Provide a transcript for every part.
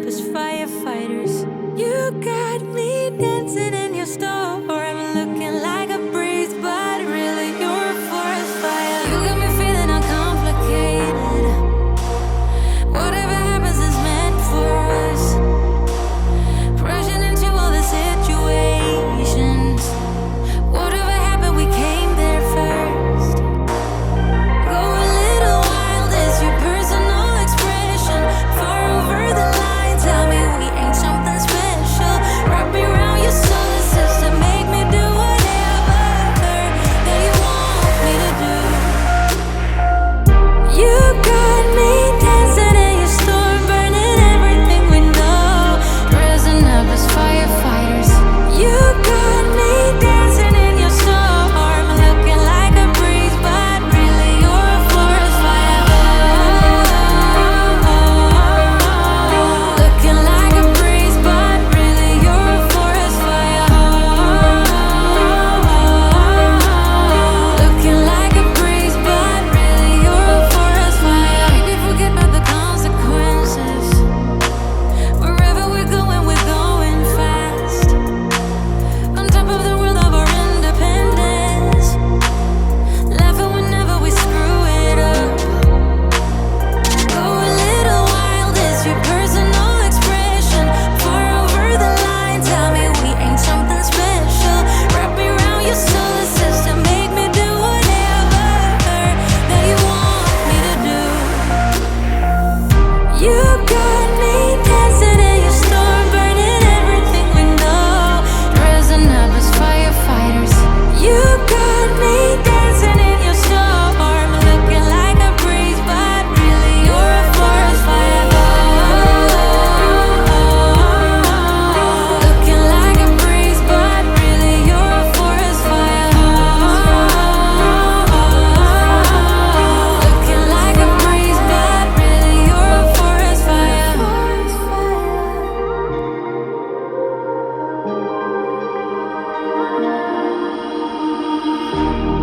up as firefighters. You got me dancing in your storm, looking like a breeze, but really you're a forest fire. You got me feeling uncomplicated. Whatever happens is meant for us. Rushing into all the situations. Whatever happened, we came there first. Go a little wild is your personal expression. Far over the line, tell me we ain't something special. Wrap me around your solar system, make me do whatever that you want me to do. You got me dancing in your storm, burning everything we know, dressing up as firefighters. You got me dancing in your storm, looking like a breeze, but really you're a forest fire. Looking like a breeze, but really you're a forest fire. Looking like a breeze, but really you're a forest fire. Maybe forget about the consequences. Wherever we're going fast. On top of the world of our independence. Laughing whenever we screw it up. Go a little wild is your personal expression. Far over the line, tell me we ain't something special. Wrap me around your solar system, make me do whatever that you want me to do. You got me dancing in your storm, burning everything we know, dressing up as firefighters. You got me dancing in your storm, looking like a breeze, but really you're a forest fire. Looking like a breeze, but really you're a forest fire. Looking like a breeze, but really you're a forest fire.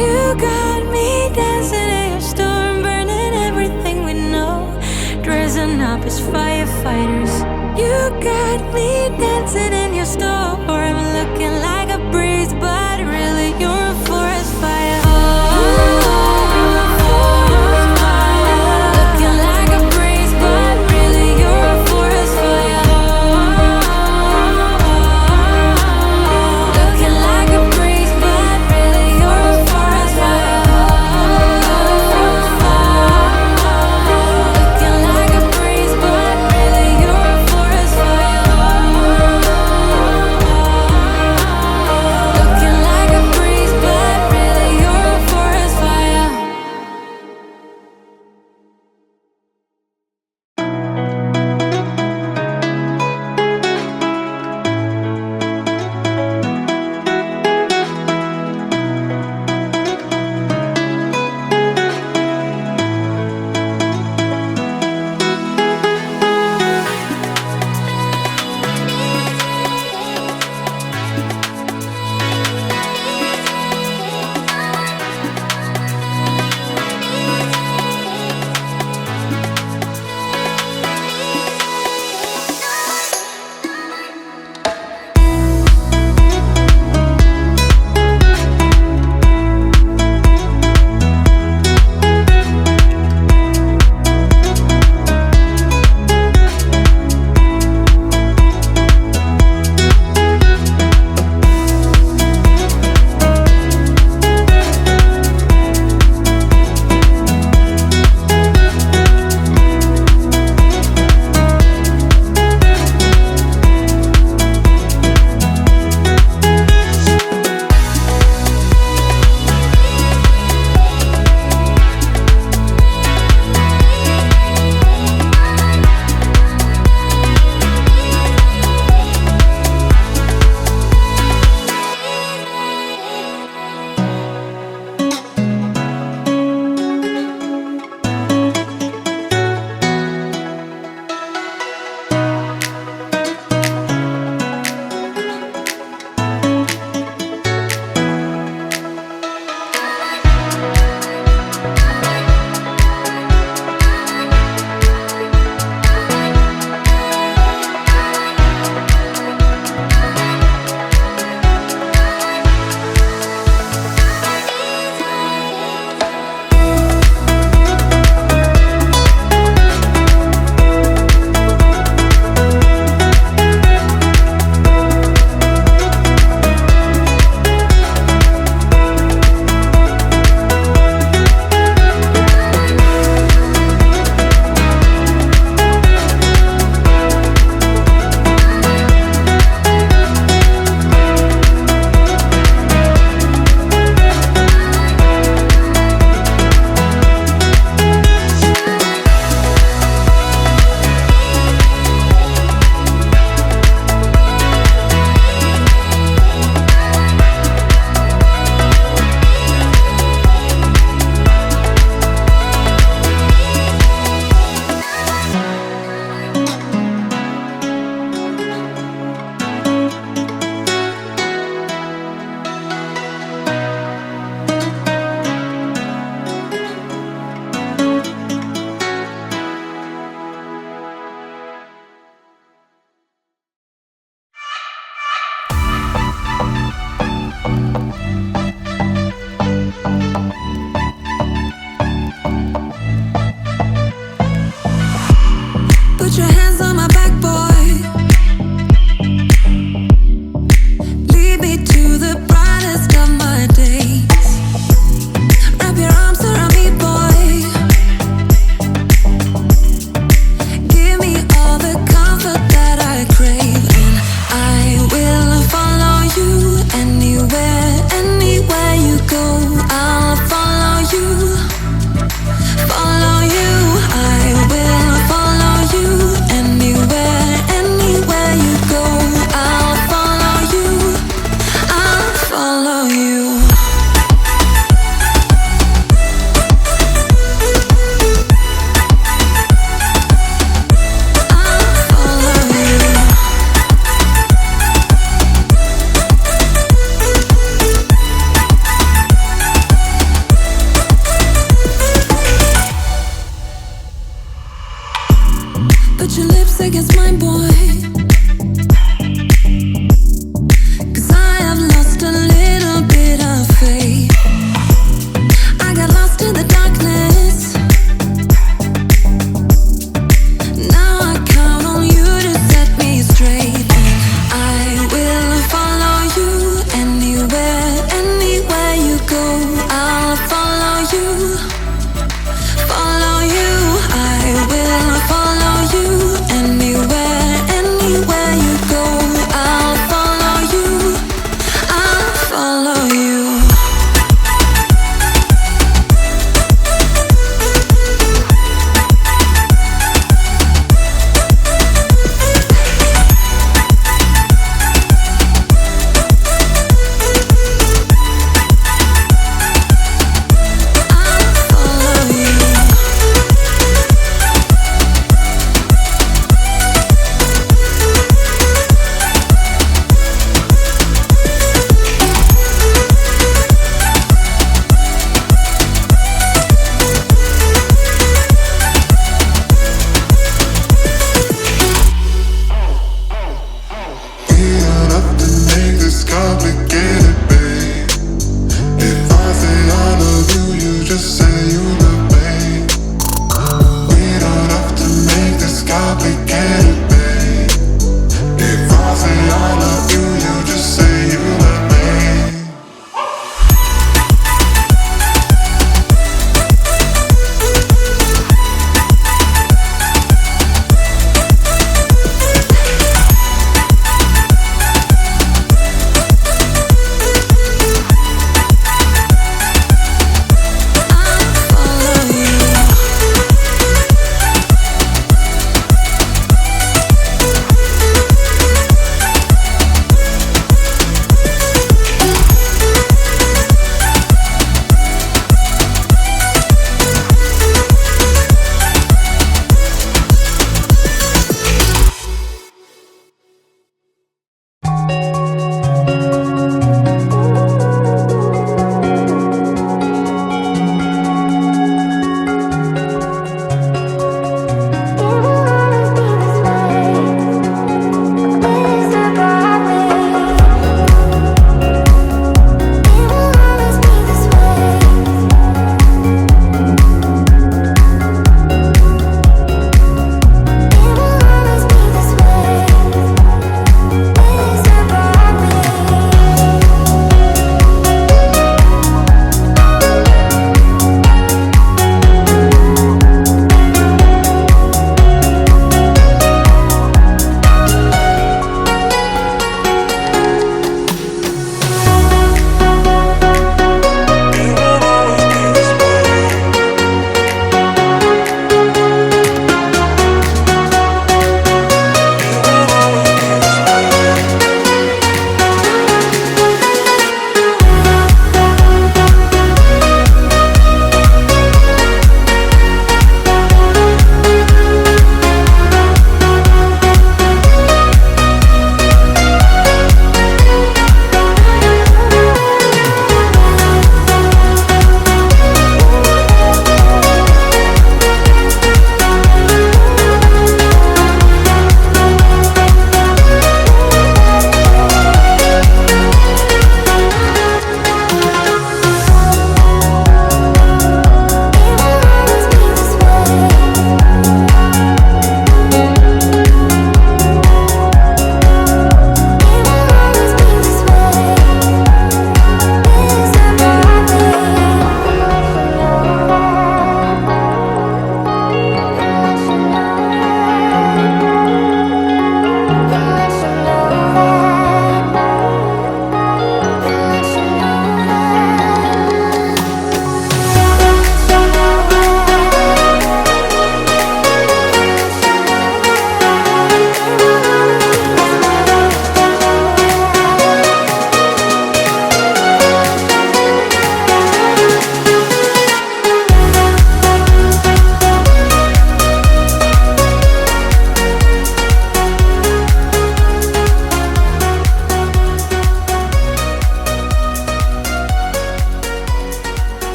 You got me dancing in your storm, burning everything we know, dressing up as firefighters. You got me dancing in your storm, looking